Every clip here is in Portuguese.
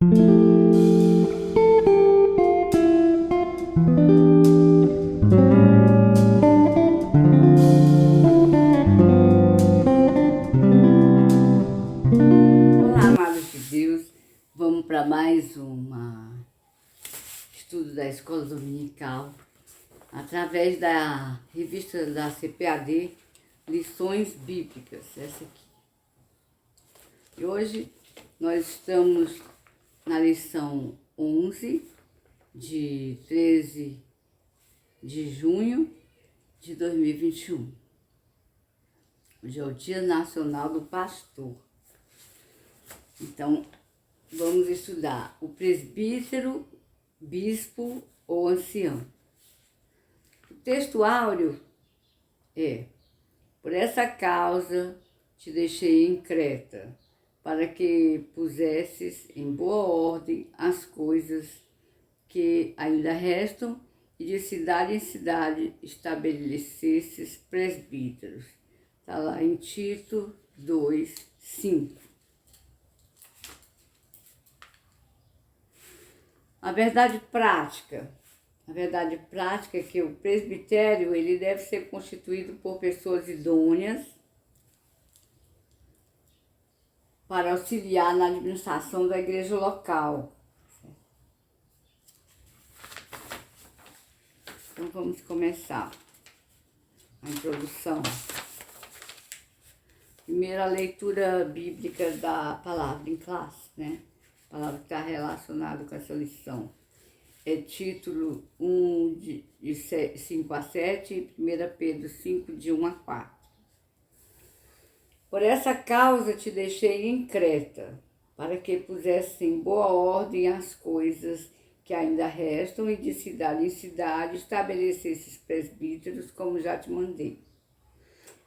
Olá, amados de Deus, vamos para mais um estudo da Escola Dominical, através da revista da CPAD, Lições Bíblicas, essa aqui. E hoje nós estamos na lição 11, de 13 de junho de 2021. Hoje é o Dia Nacional do Pastor. Então, vamos estudar o presbítero, bispo ou ancião. O texto áureo é: por essa causa te deixei em Creta, para que pusesses em boa ordem as coisas que ainda restam e de cidade em cidade estabelecesses presbíteros. Está lá em Tito 2, 5. A verdade prática é que o presbitério ele deve ser constituído por pessoas idôneas para auxiliar na administração da igreja local. Então vamos começar a introdução. Primeira leitura bíblica da palavra em classe, né? A palavra que está relacionada com essa lição. É título 1 de 5 a 7 e 1 Pedro 5, de 1 a 4. Por essa causa te deixei em Creta, para que pusesse em boa ordem as coisas que ainda restam e de cidade em cidade estabelecesses presbíteros, como já te mandei.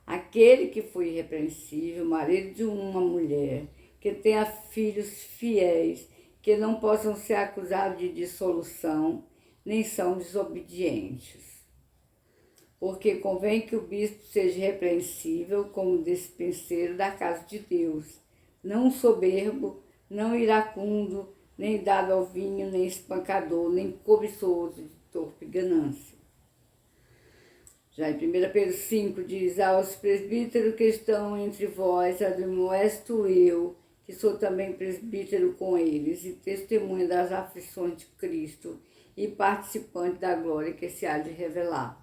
Aquele que foi irrepreensível, marido de uma mulher, que tenha filhos fiéis, que não possam ser acusados de dissolução, nem são desobedientes. Porque convém que o bispo seja irrepreensível como despenseiro da casa de Deus, não soberbo, não iracundo, nem dado ao vinho, nem espancador, nem cobiçoso de torpe ganância. Já em 1 Pedro 5 diz: aos presbíteros que estão entre vós, admoesto eu, que sou também presbítero com eles, e testemunha das aflições de Cristo, e participante da glória que se há de revelar.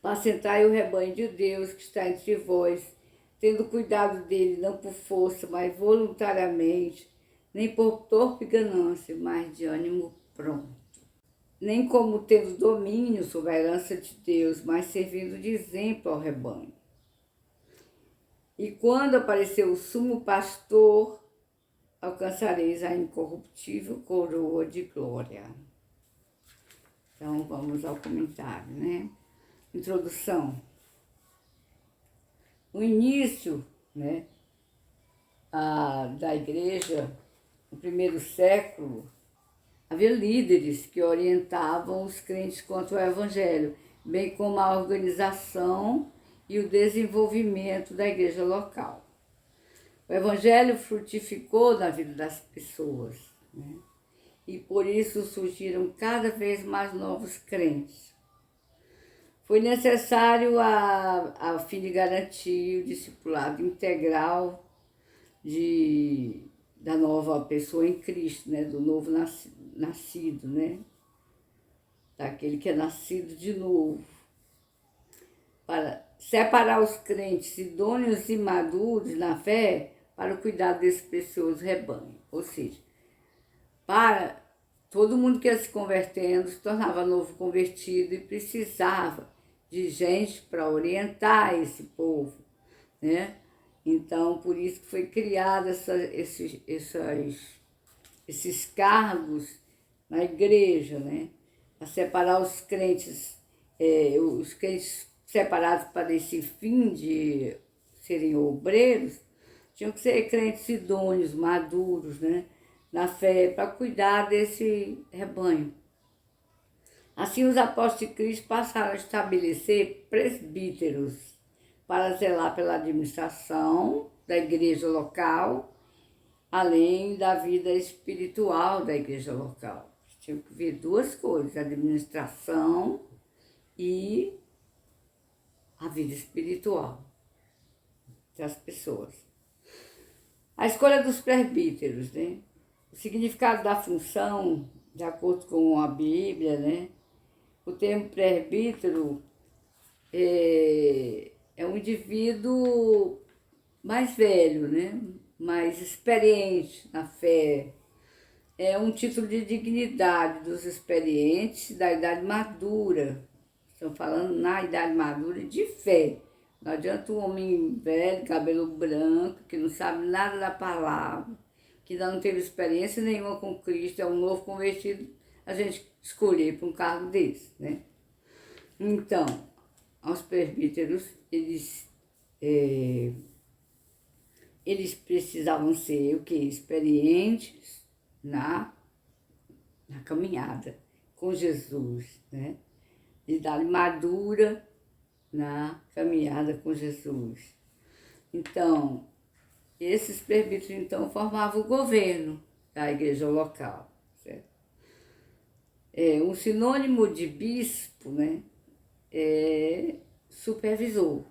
Apacentai o rebanho de Deus que está entre vós, tendo cuidado dele, não por força, mas voluntariamente, nem por torpe ganância, mas de ânimo pronto. Nem como tendo domínio sobre a herança de Deus, mas servindo de exemplo ao rebanho. E quando aparecer o sumo pastor, alcançareis a incorruptível coroa de glória. Então, vamos ao comentário, né? Introdução. O início, né, da igreja, no primeiro século, havia líderes que orientavam os crentes quanto ao evangelho, bem como a organização e o desenvolvimento da igreja local. O evangelho frutificou na vida das pessoas, né? E por isso surgiram cada vez mais novos crentes. Foi necessário, a fim de garantir o discipulado integral da nova pessoa em Cristo, né? Do novo nascido, né? Daquele que é nascido de novo. Para separar os crentes idôneos e maduros na fé para o cuidado desse precioso rebanho. Ou seja, para todo mundo que ia se convertendo, se tornava novo convertido e precisava de gente para orientar esse povo, né? Então, por isso que foi criado esses cargos na igreja, né? Para separar os crentes separados para esse fim de serem obreiros, tinham que ser crentes idôneos, maduros, né? Na fé, para cuidar desse rebanho. Assim, os apóstolos de Cristo passaram a estabelecer presbíteros para zelar pela administração da igreja local além da vida espiritual da igreja local. Tinha que ver duas coisas, a administração e a vida espiritual das pessoas. A escolha dos presbíteros, né? O significado da função, de acordo com a Bíblia, né? O termo presbítero é um indivíduo mais velho, né? Mais experiente na fé. É um título de dignidade dos experientes da idade madura. Estão falando na idade madura de fé. Não adianta um homem velho, cabelo branco, que não sabe nada da palavra, que ainda não teve experiência nenhuma com Cristo, é um novo convertido, a gente escolher para um cargo desse, né? Então, os presbíteros, eles precisavam ser o quê? Experientes na caminhada com Jesus, né? Idade madura na caminhada com Jesus. Então, esses presbíteros, então, formavam o governo da igreja local, certo? Um sinônimo de bispo, né, é supervisor.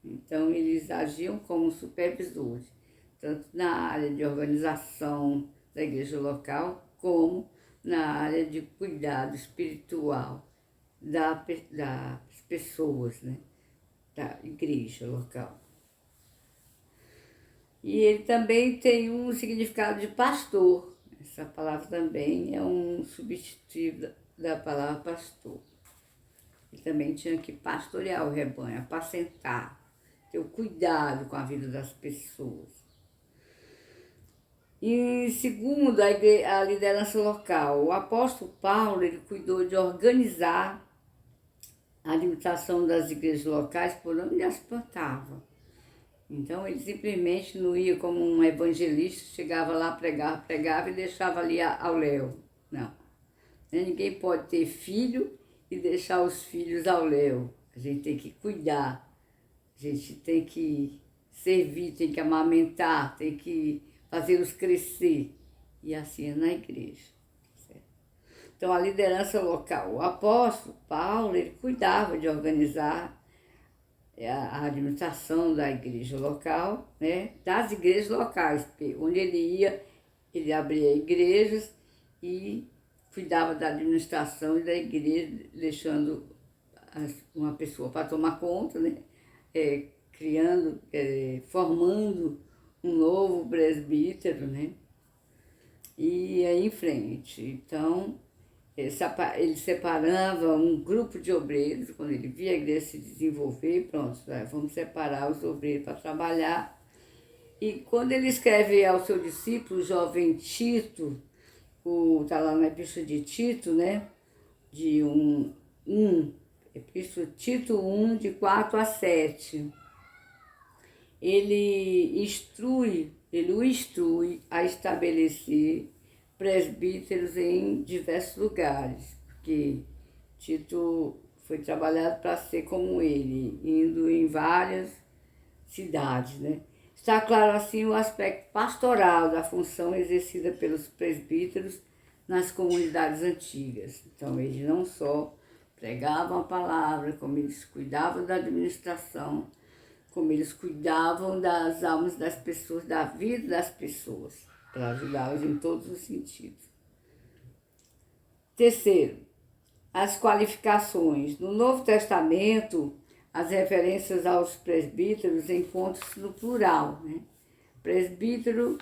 Então, eles agiam como supervisores, tanto na área de organização da igreja local, como na área de cuidado espiritual das pessoas, né, da igreja local. E ele também tem um significado de pastor. Essa palavra também é um substitutivo da palavra pastor. Ele também tinha que pastorear o rebanho, apacentar, ter o cuidado com a vida das pessoas. E segundo a liderança local, o apóstolo Paulo, ele cuidou de organizar a administração das igrejas locais por onde as plantava. Então, ele simplesmente não ia como um evangelista, chegava lá, pregava e deixava ali ao léu. Não. Ninguém pode ter filho e deixar os filhos ao léu. A gente tem que cuidar, a gente tem que servir, tem que amamentar, tem que fazê-los crescer. E assim é na igreja. Então, a liderança local, o apóstolo Paulo, ele cuidava de organizar a administração da igreja local, né, das igrejas locais, porque onde ele ia, ele abria igrejas e cuidava da administração e da igreja, deixando uma pessoa para tomar conta, né, criando, formando um novo presbítero, né, e aí em frente. Então, ele separava um grupo de obreiros, quando ele via a igreja se desenvolver, pronto, vamos separar os obreiros para trabalhar. E quando ele escreve ao seu discípulo, o jovem Tito, está lá na Epístola de Tito, né, de Epístola Tito 1, de 4 a 7, ele o instrui a estabelecer presbíteros em diversos lugares, porque Tito foi trabalhado para ser como ele, indo em várias cidades, né? Está claro assim o aspecto pastoral da função exercida pelos presbíteros nas comunidades antigas. Então, eles não só pregavam a palavra, como eles cuidavam da administração, como eles cuidavam das almas das pessoas, da vida das pessoas, para ajudá-las em todos os sentidos. Terceiro, as qualificações. No Novo Testamento, as referências aos presbíteros encontram-se no plural, né? Presbítero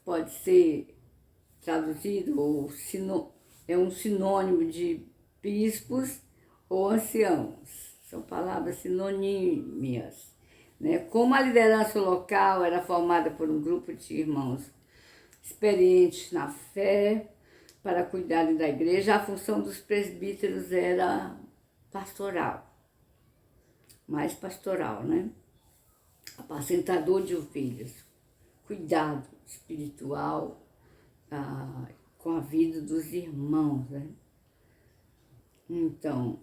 pode ser traduzido, ou é um sinônimo de bispos ou anciãos. São palavras sinonímias, né? Como a liderança local era formada por um grupo de irmãos experientes na fé para cuidarem da igreja, a função dos presbíteros era pastoral, mais pastoral, né? Apacentador de ovelhas, cuidado espiritual com a vida dos irmãos, né? Então,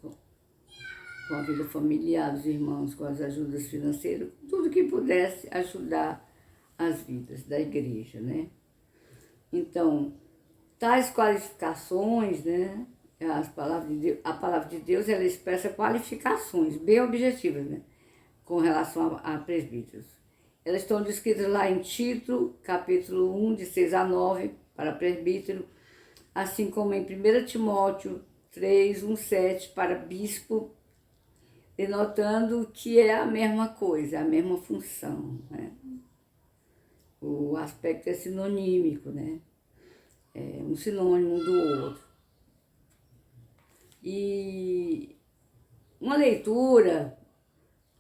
com a vida familiar dos irmãos, com as ajudas financeiras, tudo que pudesse ajudar as vidas da igreja, né? Então, tais qualificações, né? A palavra de Deus, ela expressa qualificações bem objetivas, né? Com relação a presbíteros. Elas estão descritas lá em Tito, capítulo 1, de 6 a 9, para presbítero, assim como em 1 Timóteo 3, 1, 7, para bispo, denotando que é a mesma coisa, a mesma função, né? O aspecto é sinonímico, né? É um sinônimo do outro. E uma leitura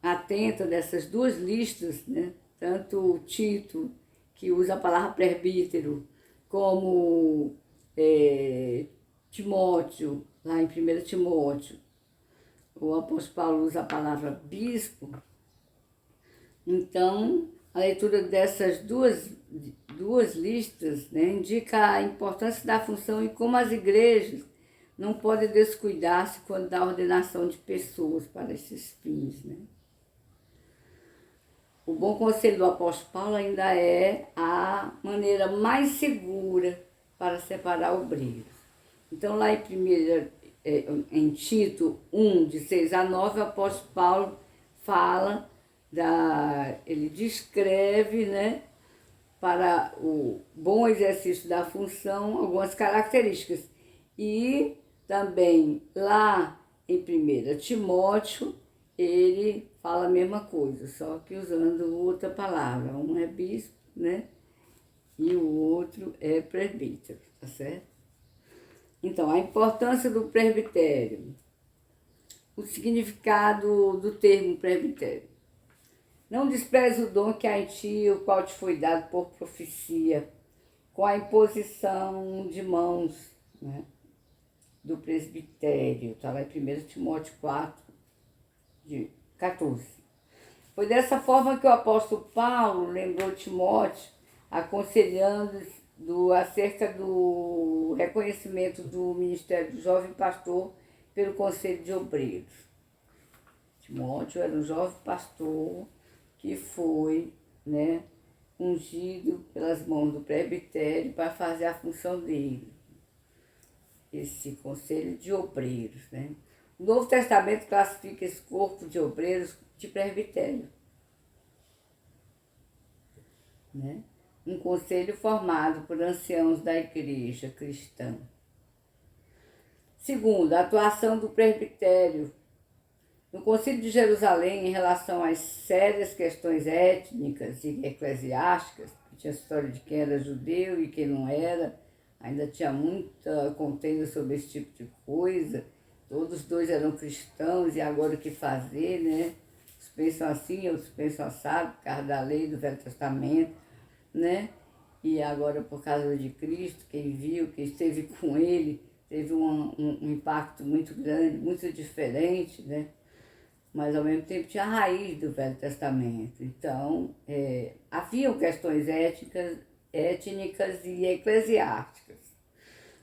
atenta dessas duas listas, né? Tanto o Tito, que usa a palavra presbítero, como Timóteo, lá em 1 Timóteo, o apóstolo Paulo usa a palavra bispo. Então, a leitura dessas duas listas, né, indica a importância da função e como as igrejas não podem descuidar-se quando dá ordenação de pessoas para esses fins, né? O bom conselho do apóstolo Paulo ainda é a maneira mais segura para separar obreiros. Então, lá em Tito 1, de 6 a 9, o apóstolo Paulo fala, ele descreve, né, para o bom exercício da função algumas características. E também lá em 1 Timóteo, ele fala a mesma coisa, só que usando outra palavra. Um é bispo, né? E o outro é presbítero, tá certo? Então, a importância do presbitério. O significado do termo presbitério. Não despreze o dom que há em ti, o qual te foi dado por profecia, com a imposição de mãos, né, do presbitério. Está lá em 1 Timóteo 4, de 14. Foi dessa forma que o apóstolo Paulo lembrou Timóteo, aconselhando acerca do reconhecimento do ministério do jovem pastor pelo Conselho de Obreiros. Timóteo era um jovem pastor que foi, né, ungido pelas mãos do presbitério para fazer a função dele, esse Conselho de Obreiros, né? O Novo Testamento classifica esse corpo de obreiros de presbitério, né? Um conselho formado por anciãos da igreja cristã. Segundo, a atuação do presbitério no Concílio de Jerusalém em relação às sérias questões étnicas e eclesiásticas, que tinha a história de quem era judeu e quem não era, ainda tinha muita contenda sobre esse tipo de coisa. Todos dois eram cristãos e agora o que fazer, né? Uns pensam assim, outros pensam assado, por causa da lei do Velho Testamento, né? E agora, por causa de Cristo, quem viu, quem esteve com ele, teve um impacto muito grande, muito diferente, né? Mas ao mesmo tempo tinha a raiz do Velho Testamento. Então, haviam questões étnicas e eclesiásticas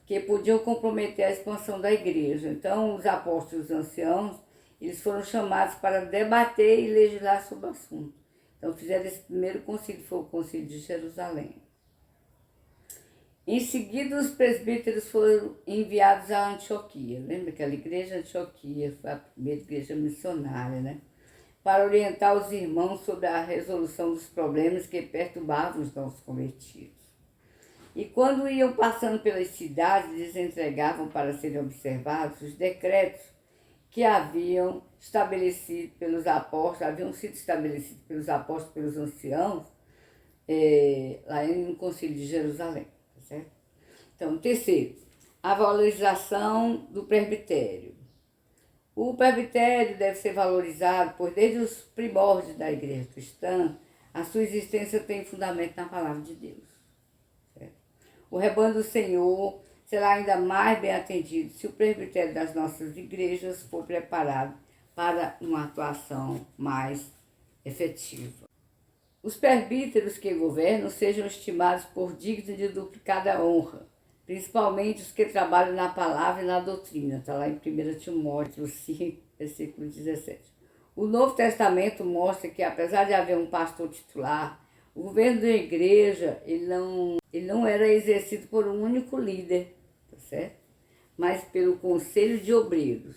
que podiam comprometer a expansão da igreja. Então, os apóstolos anciãos, eles foram chamados para debater e legislar sobre o assunto. Então, fizeram esse primeiro concílio, foi o Concílio de Jerusalém. Em seguida, os presbíteros foram enviados a Antioquia. Lembra aquela igreja de Antioquia foi a primeira igreja missionária, né? Para orientar os irmãos sobre a resolução dos problemas que perturbavam os novos convertidos. E quando iam passando pelas cidades, eles entregavam para serem observados os decretos que haviam sido estabelecidos pelos apóstolos, pelos anciãos, lá no Concílio de Jerusalém. Tá certo? Então, terceiro, a valorização do presbitério. O presbitério deve ser valorizado, pois desde os primórdios da igreja cristã, a sua existência tem fundamento na palavra de Deus. O rebanho do Senhor será ainda mais bem atendido se o presbitério das nossas igrejas for preparado para uma atuação mais efetiva. Os presbíteros que governam sejam estimados por dignos de duplicada honra, principalmente os que trabalham na palavra e na doutrina. Está lá em 1 Timóteo 5, versículo 17. O Novo Testamento mostra que, apesar de haver um pastor titular, O governo da igreja, ele não era exercido por um único líder, tá certo? Mas pelo conselho de obreiros.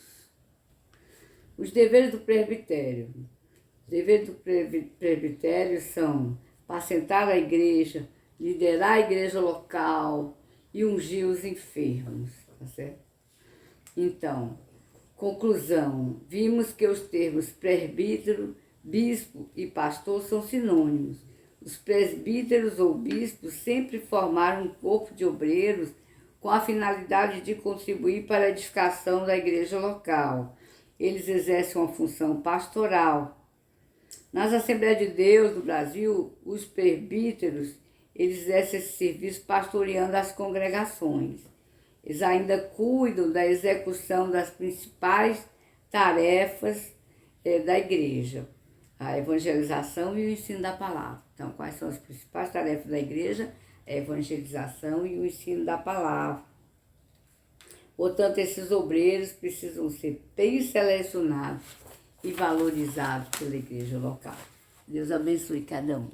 Os deveres do presbitério. Os deveres do presbitério são apacentar a igreja, liderar a igreja local e ungir os enfermos, tá certo? Então, conclusão, vimos que os termos presbítero, bispo e pastor são sinônimos. Os presbíteros ou bispos sempre formaram um corpo de obreiros com a finalidade de contribuir para a edificação da igreja local. Eles exercem uma função pastoral. Nas Assembleias de Deus do Brasil, os presbíteros, eles exercem esse serviço pastoreando as congregações. Eles ainda cuidam da execução das principais tarefas da igreja, a evangelização e o ensino da palavra. Então, quais são as principais tarefas da igreja? A evangelização e o ensino da palavra. Portanto, esses obreiros precisam ser bem selecionados e valorizados pela igreja local. Deus abençoe cada um.